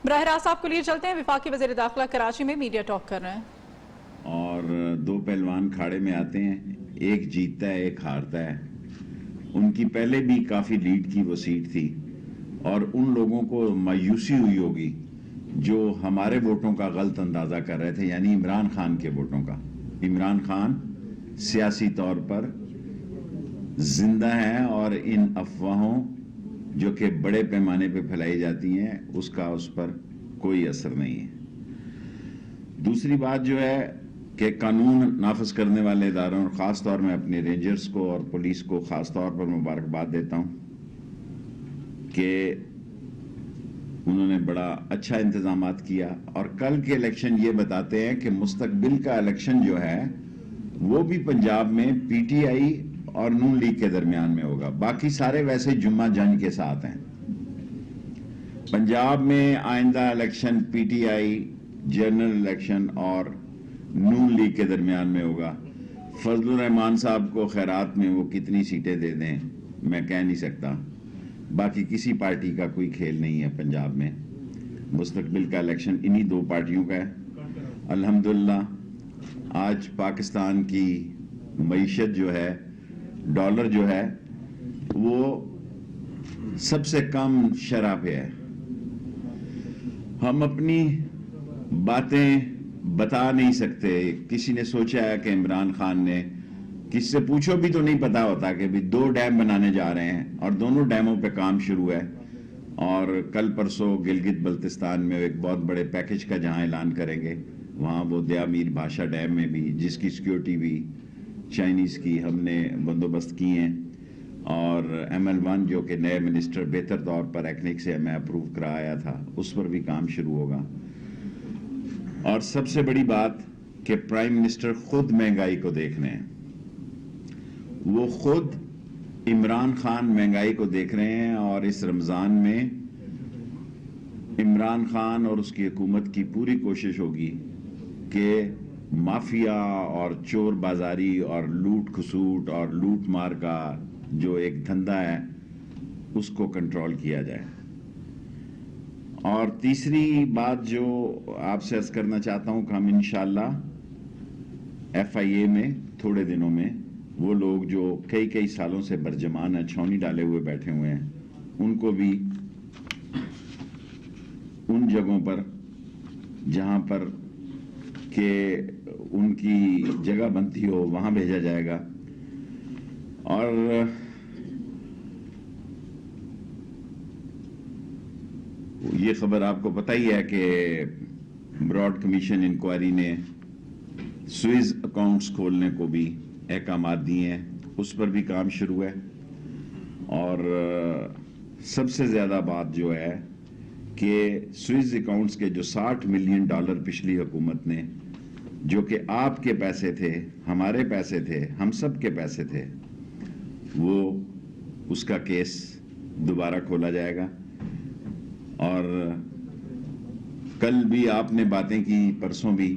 براہ راست آپ کو لیے چلتے ہیں. وفاقی وزیر داخلہ کراچی میں میڈیا ٹاک کر رہے ہیں. اور دو پہلوان کھاڑے میں آتے ہیں، ایک جیتتا ہے ایک ہارتا ہے. ان کی پہلے بھی کافی لیڈ کی وہ سیٹ تھی اور ان لوگوں کو مایوسی ہوئی ہوگی جو ہمارے ووٹوں کا غلط اندازہ کر رہے تھے، یعنی عمران خان کے ووٹوں کا. عمران خان سیاسی طور پر زندہ ہے اور ان افواہوں جو کہ بڑے پیمانے پہ پھیلائی جاتی ہیں اس کا اس پر کوئی اثر نہیں ہے. دوسری بات جو ہے کہ قانون نافذ کرنے والے اداروں اور خاص طور میں اپنے رینجرز کو اور پولیس کو خاص طور پر مبارکباد دیتا ہوں کہ انہوں نے بڑا اچھا انتظامات کیا. اور کل کے الیکشن یہ بتاتے ہیں کہ مستقبل کا الیکشن جو ہے وہ بھی پنجاب میں پی ٹی آئی اور نون لیگ کے درمیان میں ہوگا. باقی سارے ویسے جمعہ جنگ کے ساتھ ہیں. پنجاب میں آئندہ election P T I general election اور نون لیگ کے درمیان میں ہوگا. فضل الرحمان صاحب کو خیرات میں وہ کتنی سیٹیں دے دیں میں کہہ نہیں سکتا. باقی کسی پارٹی کا کوئی کھیل نہیں ہے پنجاب میں. مستقبل کا الیکشن انہی دو پارٹیوں کا ہے. الحمدللہ آج پاکستان کی معیشت جو ہے، ڈالر جو ہے، وہ سب سے کم شرح پہ ہے. ہم اپنی باتیں بتا نہیں سکتے. کسی نے سوچا ہے کہ عمران خان نے، کس سے پوچھو بھی تو نہیں پتا ہوتا کہ بھی 2 ڈیم بنانے جا رہے ہیں اور دونوں ڈیموں پہ کام شروع ہے. اور کل پرسوں گلگت بلتستان میں ایک بہت بڑے پیکج کا جہاں اعلان کریں گے، وہاں وہ دیا میر بھاشا ڈیم میں بھی، جس کی سیکیورٹی بھی چائنیز کی ہم نے بندوبست کی ہیں. اور ML1 جو کہ نئے منسٹر بہتر طور پر ایکنک سے میں اپروو کرایا تھا، اس پر بھی کام شروع ہوگا. اور سب سے بڑی بات کہ پرائم منسٹر خود مہنگائی کو دیکھ رہے ہیں. وہ خود عمران خان مہنگائی کو دیکھ رہے ہیں اور اس رمضان میں عمران خان اور اس کی حکومت کی پوری کوشش ہوگی کہ مافیا اور چور بازاری اور لوٹ کھسوٹ اور لوٹ مار کا جو ایک دھندا ہے اس کو کنٹرول کیا جائے. اور تیسری بات جو آپ سے عرض کرنا چاہتا ہوں کہ ہم انشاءاللہ FIA میں تھوڑے دنوں میں وہ لوگ جو کئی سالوں سے برجمان ہیں، چھاؤنی ڈالے ہوئے بیٹھے ہوئے ہیں، ان کو بھی ان جگہوں پر جہاں پر کہ ان کی جگہ بنتی ہو وہاں بھیجا جائے گا. اور یہ خبر آپ کو پتہ ہی ہے کہ براڈ کمیشن انکوائری نے سوئز اکاؤنٹس کھولنے کو بھی احکامات دیے ہیں، اس پر بھی کام شروع ہے. اور سب سے زیادہ بات جو ہے کہ سوئز اکاؤنٹس کے جو $60 ملین پچھلی حکومت نے، جو کہ آپ کے پیسے تھے، ہمارے پیسے تھے، ہم سب کے پیسے تھے، وہ اس کا کیس دوبارہ کھولا جائے گا. اور کل بھی آپ نے باتیں کی، پرسوں بھی.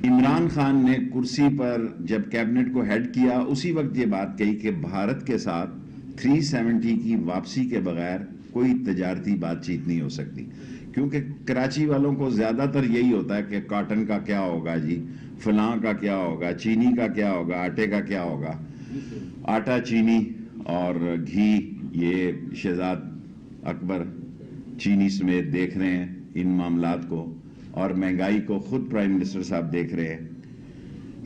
عمران خان نے کرسی پر جب کیبنٹ کو ہیڈ کیا اسی وقت یہ بات کہی کہ بھارت کے ساتھ 370 کی واپسی کے بغیر کوئی تجارتی بات چیت نہیں ہو سکتی. کیونکہ کراچی والوں کو زیادہ تر یہی ہوتا ہے کہ کاٹن کا کیا ہوگا جی، فلاں کا کیا ہوگا، چینی کا کیا ہوگا، آٹے کا کیا ہوگا. آٹا، چینی اور گھی یہ شہزاد اکبر چینی سمیت دیکھ رہے ہیں ان معاملات کو، اور مہنگائی کو خود پرائم منسٹر صاحب دیکھ رہے ہیں.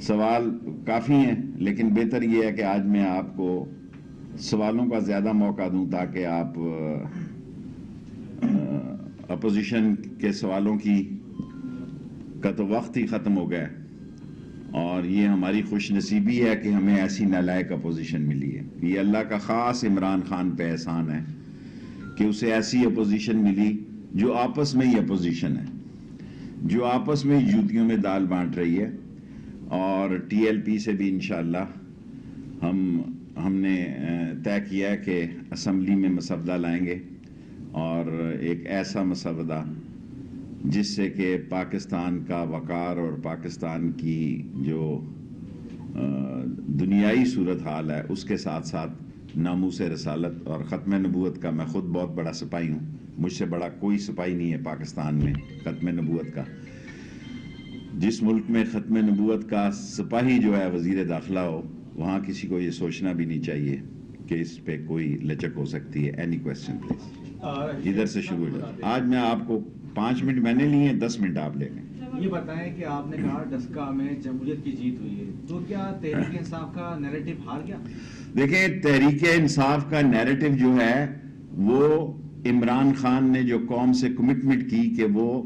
سوال کافی ہیں لیکن بہتر یہ ہے کہ آج میں آپ کو سوالوں کا زیادہ موقع دوں تاکہ آپ اپوزیشن کے سوالوں کا تو وقت ہی ختم ہو گیا. اور یہ ہماری خوش نصیبی ہے کہ ہمیں ایسی نالائق اپوزیشن ملی ہے. یہ اللہ کا خاص عمران خان پہ احسان ہے کہ اسے ایسی اپوزیشن ملی جو آپس میں ہی اپوزیشن ہے، جو آپس میں جوتیوں میں دال بانٹ رہی ہے. اور TLP سے بھی انشاءاللہ ہم نے طے کیا ہے کہ اسمبلی میں مسودہ لائیں گے، اور ایک ایسا مسودہ جس سے کہ پاکستان کا وقار اور پاکستان کی جو دنیائی صورتحال ہے اس کے ساتھ ساتھ ناموس رسالت اور ختم نبوت کا میں خود بہت بڑا سپاہی ہوں، مجھ سے بڑا کوئی سپاہی نہیں ہے پاکستان میں ختم نبوت کا. جس ملک میں ختم نبوت کا سپاہی جو ہے وزیر داخلہ ہو, وہاں کسی کو یہ سوچنا بھی نہیں چاہیے کہ اس پہ کوئی لچک ہو سکتی ہے. اینی کویسچن پلیز, ادھر سے شروع ہو جائے. آج میں آپ کو 5 منٹ میں نے لیے, 10 منٹ آپ لے لیں. یہ بتائیں کہ آپ نے کہا ڈسکا میں جمہوریت کی جیت ہوئی ہے, تو کیا تحریک انصاف کا نیریٹو ہار گیا؟ دیکھیں, تحریک انصاف کا نیریٹو جو ہے وہ عمران خان نے جو قوم سے کمٹمنٹ کی کہ وہ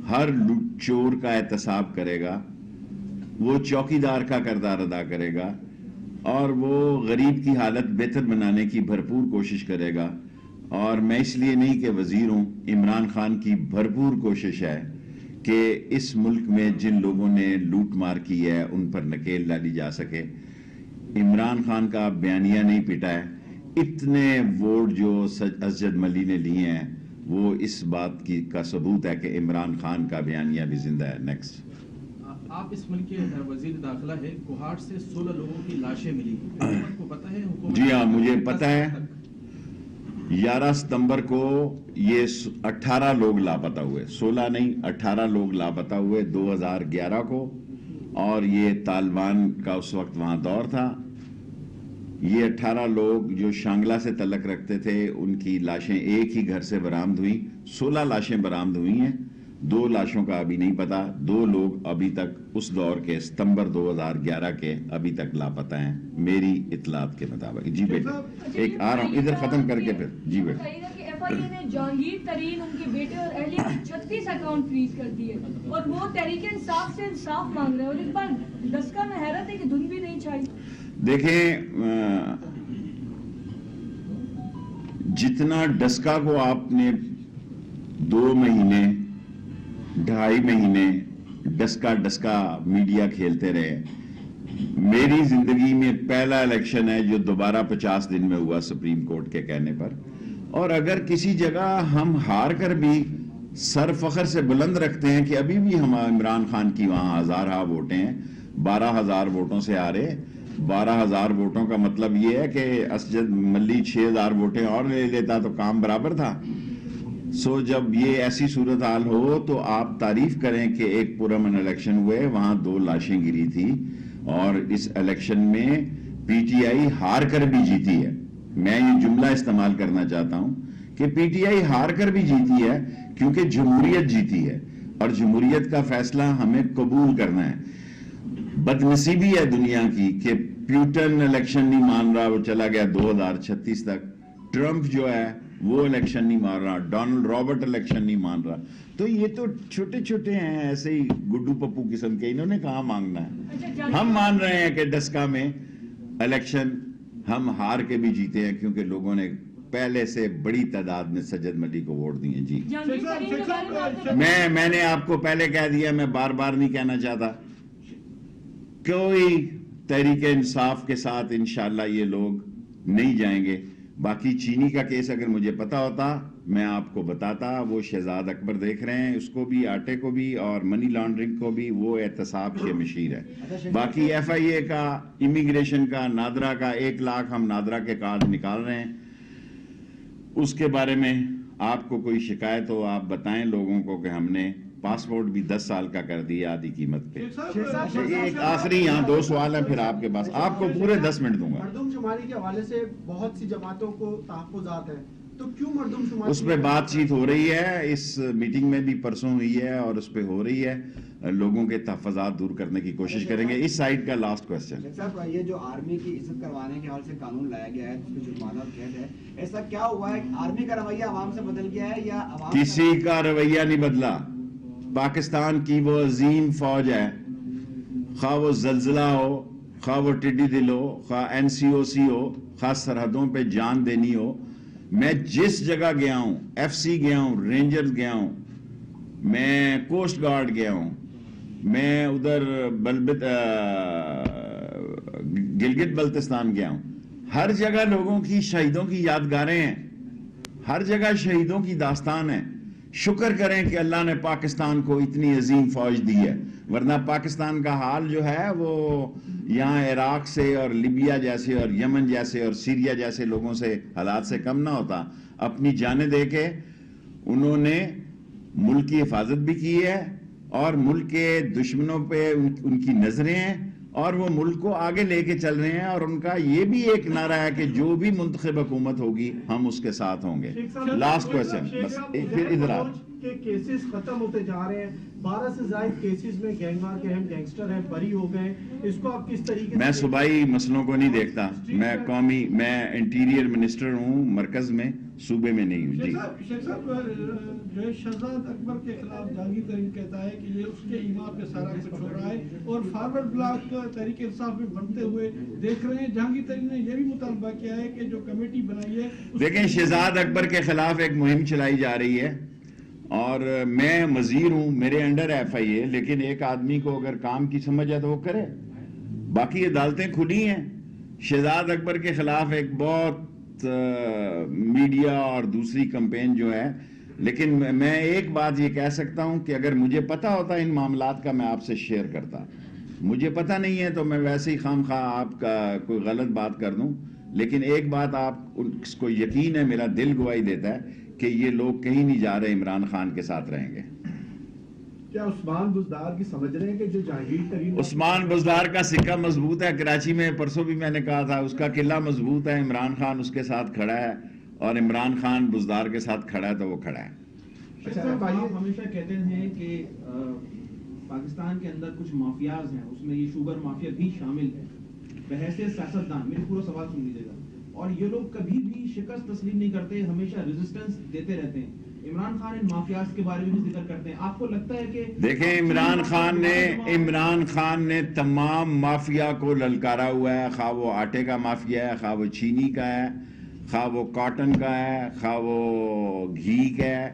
ہر چور کا احتساب کرے گا, وہ چوکیدار کا کردار ادا کرے گا, اور وہ غریب کی حالت بہتر بنانے کی بھرپور کوشش کرے گا. اور میں اس لیے نہیں کہ وزیر ہوں, عمران خان کی بھرپور کوشش ہے کہ اس ملک میں جن لوگوں نے لوٹ مار کی ہے ان پر نکیل ڈالی جا سکے. عمران خان کا بیانیہ نہیں پٹا ہے. اتنے ووٹ جو اسجد ملی نے لیے ہیں وہ اس بات کا ثبوت ہے کہ عمران خان کا بیانیہ بھی زندہ ہے. نیکسٹ. آپ اس ملک کے وزیر داخلہ ہے, کوہاٹ سے 16 لوگوں کی لاشیں ملی, حکومت کو پتہ ہے؟ جی ہاں, مجھے پتہ ہے. 11 ستمبر کو یہ 18 لوگ لاپتہ ہوئے, 16 نہیں 18 لوگ لاپتہ ہوئے 2011 کو, اور یہ طالبان کا اس وقت وہاں دور تھا. یہ 18 لوگ جو شانگلہ سے تعلق رکھتے تھے ان کی لاشیں ایک ہی گھر سے برآمد ہوئی. 16 لاشیں برآمد ہوئی ہیں, 2 لاشوں کا ابھی نہیں پتا. 2 لوگ ابھی تک اس دور کے ستمبر 2011 کے ابھی تک لاپتہ ہیں میری اطلاعات کے مطابق. جی بیٹے, ایک آ رہا ہوں ادھر ختم کر کے پھر. جی بیٹے. ایف آئی اے نے جہانگیر ترین, ان کے بیٹے اور اہلیہ کے 36 اکاؤنٹ فریز کر دیے, اور وہ تحریک انصاف سے انصاف مانگ رہے ہیں. اور اس بار ڈسکا میں حیرت ہے کہ دھن بھی نہیں چھائی. دیکھیں, جتنا ڈسکا کو آپ نے 2 مہینے 2.5 مہینے ڈسکا میڈیا کھیلتے رہے, میری زندگی میں پہلا الیکشن ہے جو دوبارہ 50 دن میں ہوا سپریم کورٹ کے کہنے پر. اور اگر کسی جگہ ہم ہار کر بھی سر فخر سے بلند رکھتے ہیں کہ ابھی بھی ہم عمران خان کی وہاں ہزارہ ووٹیں ہیں, 12,000 ووٹوں سے آ رہے. 12,000 ووٹوں کا مطلب یہ ہے کہ اسجد ملی 6,000 ووٹیں اور لے لیتا تو کام برابر تھا. سو جب یہ ایسی صورتحال ہو تو آپ تعریف کریں کہ ایک پرامن الیکشن ہوئے, وہاں 2 لاشیں گری تھی, اور اس الیکشن میں پی ٹی آئی ہار کر بھی جیتی ہے. میں یہ جملہ استعمال کرنا چاہتا ہوں کہ پی ٹی آئی ہار کر بھی جیتی ہے کیونکہ جمہوریت جیتی ہے, اور جمہوریت کا فیصلہ ہمیں قبول کرنا ہے. بدنصیبی ہے دنیا کی کہ پیوٹن الیکشن نہیں مان رہا, وہ چلا گیا 2036 تک. ٹرمپ جو ہے وہ الیکشن نہیں مان رہا, ڈونلڈ رابرٹ الیکشن نہیں مان رہا. تو یہ تو چھوٹے چھوٹے ہیں, ایسے ہی گڈو پپو قسم کے, انہوں نے کہاں مانگنا ہے. ہم مان رہے ہیں کہ ڈسکا میں الیکشن ہم ہار کے بھی جیتے ہیں کیونکہ لوگوں نے پہلے سے بڑی تعداد میں سجد ملی کو ووٹ دیے. جی, میں نے آپ کو پہلے کہہ دیا, میں بار بار نہیں کہنا چاہتا, کوئی تحریک انصاف کے ساتھ انشاءاللہ یہ لوگ نہیں جائیں گے. باقی چینی کا کیس اگر مجھے پتا ہوتا میں آپ کو بتاتا. وہ شہزاد اکبر دیکھ رہے ہیں, اس کو بھی, آٹے کو بھی, اور منی لانڈرنگ کو بھی, وہ احتساب کے مشیر ہے. باقی ایف آئی اے کا, امیگریشن کا, نادرا کا 1 لاکھ ہم نادرا کے کارڈ نکال رہے ہیں. اس کے بارے میں آپ کو کوئی شکایت ہو آپ بتائیں لوگوں کو کہ ہم نے پاسپورٹ بھی 10 سال کا کر دیا آدھی قیمت پہ. ایک آخری یہاں 2 سوال ہیں پھر آپ کے پاس, آپ کو پورے 10 منٹ دوں گا. مردم شماری کے حوالے سے بہت سی جماعتوں کو تحفظات ہیں, تو کیوں مردم شماری اس پہ بات چیت ہو رہی ہے, اس میٹنگ میں بھی پرسوں ہوئی ہے اور اس پہ ہو رہی ہے. لوگوں کے تحفظات دور کرنے کی کوشش کریں گے. اس سائیڈ کا لاسٹ کوسچن. صاحب, یہ جو آرمی کی عزت کروانے کے حوالے سے قانون لایا گیا ہے جس پہ جرمانہ قید ہے, ایسا کیا ہوا ہے آرمی کا رویہ عوام سے بدل گیا ہے یا عوام کسی کا رویہ نہیں بدلا. پاکستان کی وہ عظیم فوج ہے, خواہ وہ زلزلہ ہو, خواہ وہ ٹڈی دل ہو, خواہ این سی او سی ہو, خواہ سرحدوں پہ جان دینی ہو. میں جس جگہ گیا ہوں, ایف سی گیا ہوں, رینجرز گیا ہوں, میں کوسٹ گارڈ گیا ہوں, میں ادھر گلگت بلتستان گیا ہوں, ہر جگہ لوگوں کی, شہیدوں کی یادگاریں ہیں, ہر جگہ شہیدوں کی داستان ہے. شکر کریں کہ اللہ نے پاکستان کو اتنی عظیم فوج دی ہے, ورنہ پاکستان کا حال جو ہے وہ یہاں عراق سے اور لیبیا جیسے اور یمن جیسے اور سیریا جیسے لوگوں سے حالات سے کم نہ ہوتا. اپنی جانیں دے کے انہوں نے ملک کی حفاظت بھی کی ہے اور ملک کے دشمنوں پہ ان کی نظریں ہیں اور وہ ملک کو آگے لے کے چل رہے ہیں اور ان کا یہ بھی ایک نعرہ ہے کہ جو بھی منتخب حکومت ہوگی ہم اس کے ساتھ ہوں گے. لاسٹ کوشچن بس پھر ادھر آ. کہ کیسز ختم ہوتے جا رہے ہیں, 12 سے زائد کیسز میں گینگوار کے اہم گینگسٹر ہیں بری ہو گئے, اس کو آپ کس طریقے سے؟ میں صوبائی مسئلوں کو نہیں دیکھتا, میں انٹیریئر منسٹر ہوں مرکز میں, صوبے میں نہیں ہوں. جی شیخ صاحب جو ہے شہزاد اکبر کے خلاف جہانگیر ترین کہتا ہے کہ یہ اس کے ایما پہ سارا کچھ ہو رہا ہے اور فارورڈ بلاک تحریک انصاف میں بنتے ہوئے دیکھ رہے ہیں. جہانگیر ترین نے یہ بھی مطالبہ کیا ہے کہ جو کمیٹی بنائی ہے دیکھیں شہزاد اکبر کے خلاف ایک مہم چلائی جا رہی ہے اور میں وزیر ہوں, میرے انڈر ایف آئی اے, لیکن ایک آدمی کو اگر کام کی سمجھ ہے تو وہ کرے. باقی عدالتیں کھلی ہیں. شہزاد اکبر کے خلاف ایک بہت میڈیا اور دوسری کمپین جو ہے, لیکن میں ایک بات یہ کہہ سکتا ہوں کہ اگر مجھے پتا ہوتا ان معاملات کا میں آپ سے شیئر کرتا. مجھے پتا نہیں ہے تو میں ویسے ہی خام خواہ آپ کا کوئی غلط بات کر دوں, لیکن ایک بات آپ اس کو یقین ہے, میرا دل گواہی دیتا ہے کہ یہ لوگ کہیں نہیں جا رہے, عمران خان کے ساتھ رہیں گے. کیا عثمان بزدار کی سمجھ رہے ہیں کہ جو جہانگیر ترین عثمان بزدار کا سکہ مضبوط ہے, کراچی میں پرسوں بھی میں نے کہا تھا, اس کا قلعہ مضبوط ہے, عمران خان اس کے ساتھ کھڑا ہے اور عمران خان بزدار کے ساتھ کھڑا ہے تو وہ کھڑا ہے. آپ ہمیشہ کہتے ہیں کہ پاکستان کے اندر کچھ مافیاز ہیں, اس میں یہ شوگر مافیا بھی شامل ہے. بحیثیت سیاستدان میرے پورا سوال سن لیجیے گا, اور یہ لوگ کبھی بھی شکست تسلیم نہیں کرتے, ہمیشہ ریزسٹنس دیتے رہتے ہیں. عمران خان ان مافیاز کے بارے میں بھی ذکر کرتے ہیں. آپ کو لگتا ہے کہ دیکھیں عمران خان نے تمام مافیا کو للکارا ہوا ہے, خواہ وہ آٹے کا مافیا ہے, خواہ وہ چینی کا ہے, خواہ وہ کاٹن کا ہے, خواہ وہ گھی کا ہے.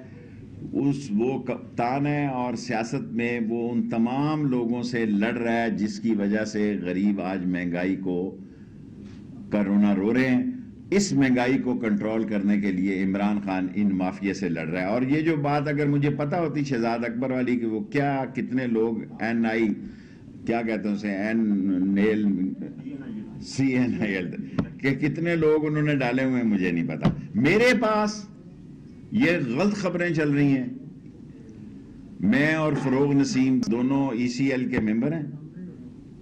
وہ کپتان ہے اور سیاست میں وہ ان تمام لوگوں سے لڑ رہا ہے جس کی وجہ سے غریب آج مہنگائی کو کرونا رو رہے ہیں. اس مہنگائی کو کنٹرول کرنے کے لیے عمران خان ان مافیا سے لڑ رہا ہے. اور یہ جو بات اگر مجھے پتا ہوتی شہزاد اکبر والی کہ وہ کتنے لوگ کیا کہتے ہیں اسے CNIL کہ کتنے لوگ انہوں نے ڈالے ہوئے ہیں مجھے نہیں پتا. میرے پاس یہ غلط خبریں چل رہی ہیں. میں اور فروغ نسیم دونوں ECL کے ممبر ہیں,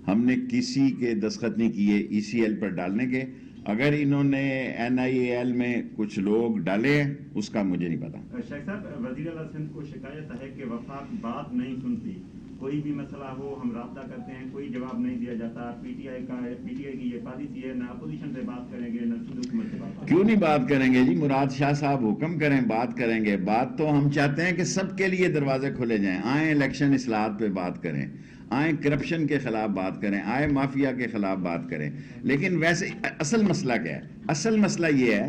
ہم نے کسی کے دستخط نہیں کیے ECL پر ڈالنے کے. اگر انہوں نے NIAL میں کچھ لوگ ڈالے ہیں اس کا مجھے نہیں پتا. شیخ صاحب وزیر اعلیٰ سندھ کو شکایت ہے کہ وفاق بات نہیں سنتی, کوئی بھی مسئلہ ہو ہم رابطہ کرتے ہیں, کوئی جواب نہیں دیا جاتا. PTI کی یہ پالیسی ہے, نہ اپوزیشن سے بات کریں گے نہ صدر حکومت سے بات. کیوں نہیں بات کریں گے جی, مراد شاہ صاحب حکم کریں, بات کریں گے. بات تو ہم چاہتے ہیں کہ سب کے لیے دروازے کھلے جائیں. آئیں الیکشن اصلاحات پہ بات کریں, آئیں کرپشن کے خلاف بات کریں, آئیں مافیا کے خلاف بات کریں. لیکن ویسے اصل مسئلہ کیا ہے؟ اصل مسئلہ یہ ہے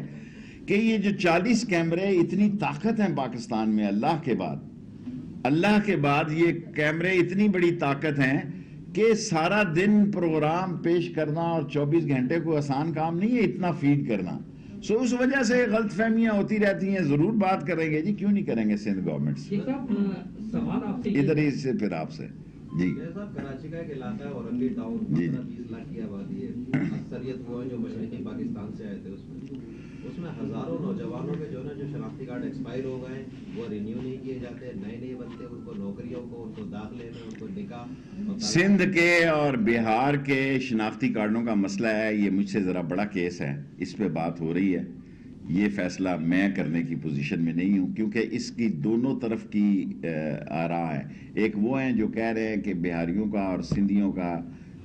کہ یہ جو 40 کیمرے اتنی طاقت ہیں پاکستان میں, اللہ کے بعد یہ کیمرے اتنی بڑی طاقت ہیں کہ سارا دن پروگرام پیش کرنا اور 24 گھنٹے کو آسان کام نہیں ہے اتنا فیڈ کرنا. سو اس وجہ سے غلط فہمیاں ہوتی رہتی ہیں. ضرور بات کریں گے جی, کیوں نہیں کریں گے سندھ گورنمنٹ سے. ادھر ہی سے پھر آپ سے جی صاحب, کراچی کا ایک علاقہ ہے اورنگی ٹاؤن, 20 لاکھ کی آبادی ہے. اکثریت وہ ہیں جو مشرقی پاکستان سے آئے تھے. اس میں ہزاروں نوجوانوں کے جو شناختی کارڈ ایکسپائر ہو گئے, وہ رینیو نہیں کیے جاتے, نئے بنتے. ان کو نوکریوں کو, ان کو داخلے میں, ان کو نکاح. سندھ کے اور بہار کے شناختی کارڈوں کا مسئلہ ہے, یہ مجھ سے ذرا بڑا کیس ہے, اس پہ بات ہو رہی ہے. یہ فیصلہ میں کرنے کی پوزیشن میں نہیں ہوں کیونکہ اس کی دونوں طرف کی آراء ہے. ایک وہ ہیں جو کہہ رہے ہیں کہ بہاریوں کا اور سندھیوں کا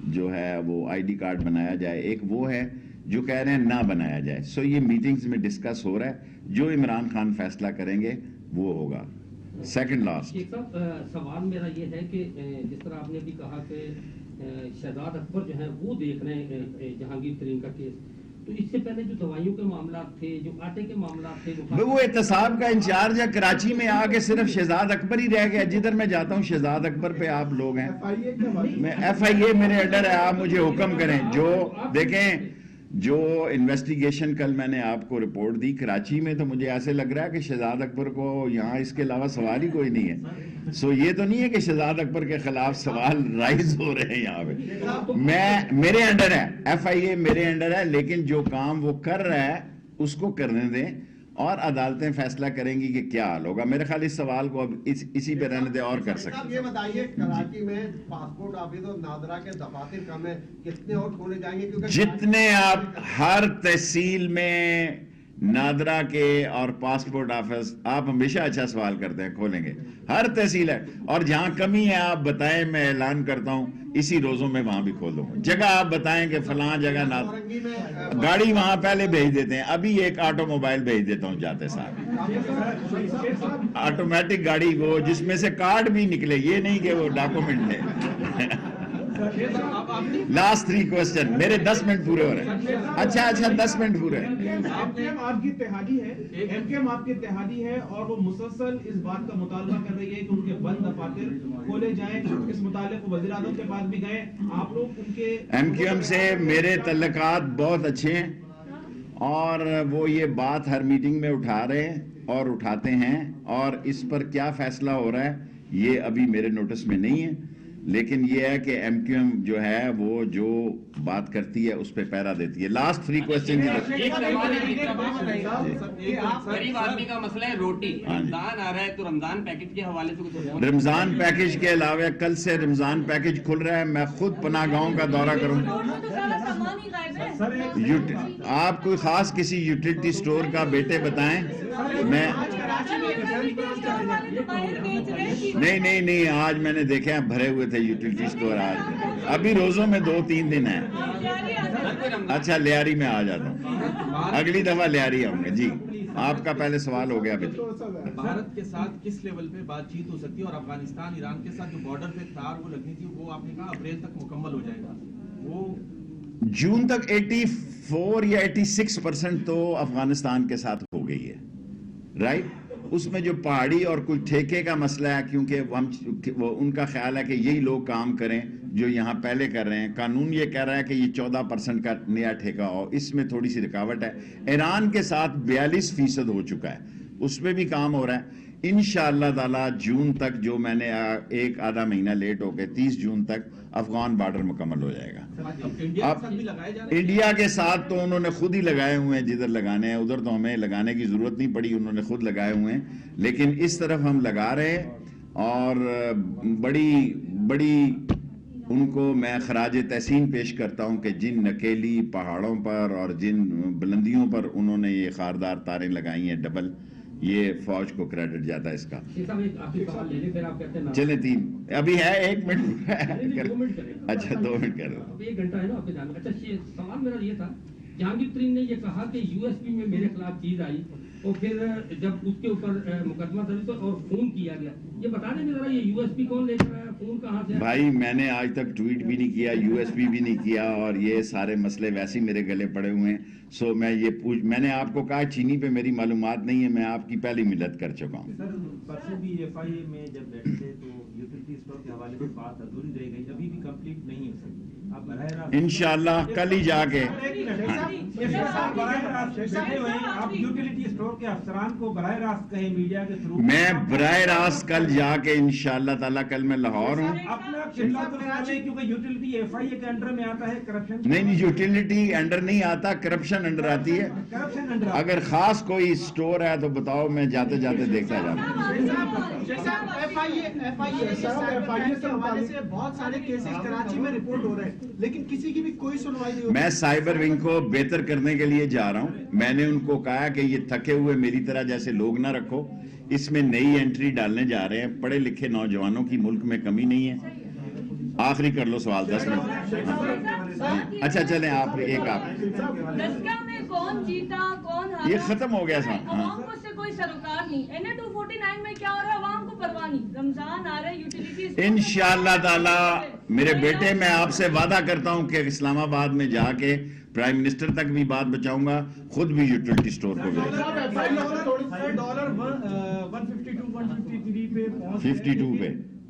جو ہے وہ ID کارڈ بنایا جائے, ایک وہ ہے جو کہہ رہے ہیں نہ بنایا جائے. سو یہ میٹنگز میں ڈسکس ہو رہا ہے, جو عمران خان فیصلہ کریں گے وہ ہوگا. سیکنڈ لاسٹ سوال میرا یہ ہے کہ جس طرح آپ نے بھی کہا کہ شہزاد اکبر جو ہیں وہ دیکھ رہے ہیں جہانگیر ترین کا کیس, تو اس سے پہلے جو دوائیوں کے معاملات تھے, جو آٹے کے معاملات تھے, وہ احتساب کا انچارج ہے کراچی میں, آ کے صرف شہزاد اکبر ہی رہ گیا. جدھر میں جاتا ہوں شہزاد اکبر پہ آپ لوگ ہیں. میں FIA میرے انڈر ہے, آپ مجھے حکم کریں. جو دیکھیں جو انویسٹیگیشن کل میں نے آپ کو رپورٹ دی کراچی میں, تو مجھے ایسے لگ رہا ہے کہ شہزاد اکبر کو یہاں اس کے علاوہ سوال ہی کوئی نہیں ہے. سو یہ تو نہیں ہے کہ شہزاد اکبر کے خلاف سوال رائز ہو رہے ہیں یہاں پہ. میرے انڈر ہے, FIA میرے انڈر ہے, لیکن جو کام وہ کر رہا ہے اس کو کرنے دیں. اور عدالتیں فیصلہ کریں گی کہ کیا حال ہوگا. میرے خیال اس سوال کو اب اسی پہ رہنے دیں اور کر سکتے صاحب یہ بتائیے کراچی میں پاسپورٹ آفس اور نادرا کے دفاتر کم ہیں, کتنے اور کھولے جائیں گے؟ کیونکہ جتنے آپ ہر تحصیل میں نادرا کے اور پاسپورٹ آفس, آپ ہمیشہ اچھا سوال کرتے ہیں, کھولیں گے ہر تحصیل ہے. اور جہاں کمی ہے آپ بتائیں, میں اعلان کرتا ہوں اسی روزوں میں وہاں بھی کھولوں گا. جگہ آپ بتائیں کہ فلاں جگہ گاڑی وہاں پہلے بھیج دیتے ہیں. ابھی ایک آٹو موبائل بھیج دیتا ہوں جاتے ساتھ, آٹومیٹک گاڑی وہ جس میں سے کارڈ بھی نکلے, یہ نہیں کہ وہ ڈاکومنٹ لے. لاسٹ 3 کوسچن, میرے 10 منٹ پورے ہو رہے ہیں. اچھا 10 منٹ پورے. آپ کی اتحادی ہے, ایم کیو ایم آپ کی اتحادی ہے, اور وہ مسلسل اس بات کا مطالبہ کر رہی ہے کہ ان کے بند دفاتر کھولے جائیں. اس متعلق وزیر اعظم کے پاس بھی گئے آپ لوگ. ان کے ایم کیو ایم سے میرے تعلقات بہت اچھے ہیں, اور وہ یہ بات ہر میٹنگ میں اٹھا رہے ہیں اور اٹھاتے ہیں, اور اس پر کیا فیصلہ ہو رہا ہے یہ ابھی میرے نوٹس میں نہیں ہے. لیکن یہ ہے کہ ایم کیو ایم جو ہے وہ جو بات کرتی ہے اس پہ پیرا دیتی ہے. Last 3 question. غریب آدمی کا مسئلہ ہے روٹی. رمضان آ رہا ہے تو رمضان پیکج کے حوالے سے رمضان پیکج کے علاوہ کل سے رمضان پیکج کھل رہا ہے. میں خود پناہ گاؤں کا دورہ کروں. آپ کوئی خاص کسی یوٹیلٹی سٹور کا بیٹے بتائیں. میں نہیں آج میں نے دیکھے ہیں بھرے ہوئے تھے یوٹیلٹی سٹور. آج ابھی روزوں میں 2-3 دن ہیں. اچھا لیاری میں آ جاتا ہوں, اگلی دفعہ لیاری آؤں گا. جی آپ کا پہلے سوال ہو گیا. بھارت کے ساتھ کس لیول پہ بات چیت ہو سکتی ہے, اور افغانستان ایران کے ساتھ جو بارڈر پہ تار وہ لگنی تھی وہ آپ نے کہا اپریل تک مکمل ہو جائے گا, وہ جون تک 84 یا 86% تو افغانستان کے ساتھ ہو گئی ہے, رائٹ. اس میں جو پہاڑی اور کوئی ٹھیکے کا مسئلہ ہے, کیونکہ وہ ان کا خیال ہے کہ یہی لوگ کام کریں جو یہاں پہلے کر رہے ہیں. قانون یہ کہہ رہا ہے کہ یہ 14% کا نیا ٹھیکہ ہو, اس میں تھوڑی سی رکاوٹ ہے. ایران کے ساتھ 42% ہو چکا ہے, اس پہ بھی کام ہو رہا ہے. انشاءاللہ تعالی جون تک, جو میں نے ایک آدھا مہینہ لیٹ ہو کے 30 جون تک افغان بارڈر مکمل ہو جائے گا. اب انڈیا کے ساتھ تو انہوں نے خود ہی لگائے ہوئے ہیں, جدھر لگانے ہیں ادھر تو ہمیں لگانے کی ضرورت نہیں پڑی, انہوں نے خود لگائے ہوئے ہیں. لیکن اس طرف ہم لگا رہے ہیں, اور بڑی ان کو میں خراج تحسین پیش کرتا ہوں کہ جن نکیلی پہاڑوں پر اور جن بلندیوں پر انہوں نے یہ خاردار تاریں لگائی ہیں ڈبل, یہ فوج کو کریڈٹ جاتا ہے اس کا. چلے 3 ابھی ہے, 1 منٹ. اچھا 2 منٹ کر رہا ہوں. 1 گھنٹہ ہے نا آپ کے جانا. اچھا سوال میرا یہ تھا, جہانگیر ترین نے یہ کہا کہ یو ایس پی میں میرے خلاف چیز آئی اور پھر جب اس کے اوپر مقدمہ درج اور فون کیا گیا, یہ بتا دیں ذرا یہ یو ایس پی کون لے کر آیا, فون کہاں سے؟ بھائی میں نے آج تک ٹویٹ بھی نہیں کیا, یو ایس پی بھی نہیں کیا, اور یہ سارے مسئلے ویسے ہی میرے گلے پڑے ہوئے ہیں. سو میں یہ میں نے آپ کو کہا چینی پہ میری معلومات نہیں ہے, میں آپ کی پہلی مدد کر چکا ہوں. سر پرسوں بھی ایف آئی اے میں جب بیٹھے تھے تو یوٹیلٹی اسٹور کے حوالے سے بات ادھوری رہ گئی, ابھی بھی کمپلیٹ نہیں ہو سکی. انشاءاللہ کل ہی جا کے آپ یوٹیلٹی اسٹور کے افسران کو براہ راست کہیں میڈیا کے تھرو, میں براہ راست کل جا کے انشاءاللہ تعالیٰ, کل میں لاہور ہوں. کیونکہ یوٹیلٹی ایف آئی اے کے انڈر میں آتا ہے کرپشن. نہیں یوٹیلٹی انڈر نہیں آتا, کرپشن انڈر آتی ہے. اگر خاص کوئی اسٹور ہے تو بتاؤ, میں جاتے جاتے دیکھتا بہت سارے کیسز کراچی میں رپورٹ ہو رہے ہیں, لیکن کسی کی بھی کوئی سنوائی نہیں. میں سائبر ونگ کو بہتر کرنے کے لیے جا رہا ہوں. میں نے ان کو کہا کہ یہ تھکے ہوئے میری طرح جیسے لوگ نہ رکھو, اس میں نئی انٹری ڈالنے جا رہے ہیں. پڑھے لکھے نوجوانوں کی ملک میں کمی نہیں ہے. آخری کر لو سوال 10 منٹ. اچھا چلیں آپ ایک کون جیتا کون ہارا, یہ ختم ہو گیا صاحب. عوام کو اس سے کوئی سروکار نہیں. NA-249 میں کیا ہو رہا ہے عوام کو پرواہ نہیں. رمضان آ رہا ہے, یوٹیلیٹی انشاءاللہ تعالی میرے بیٹے, میں آپ سے وعدہ کرتا ہوں کہ اسلام آباد میں جا کے پرائم منسٹر تک بھی بات بچاؤں گا, خود بھی یوٹیلٹی سٹور کو $152 پہ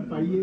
FIA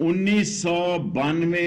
1992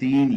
3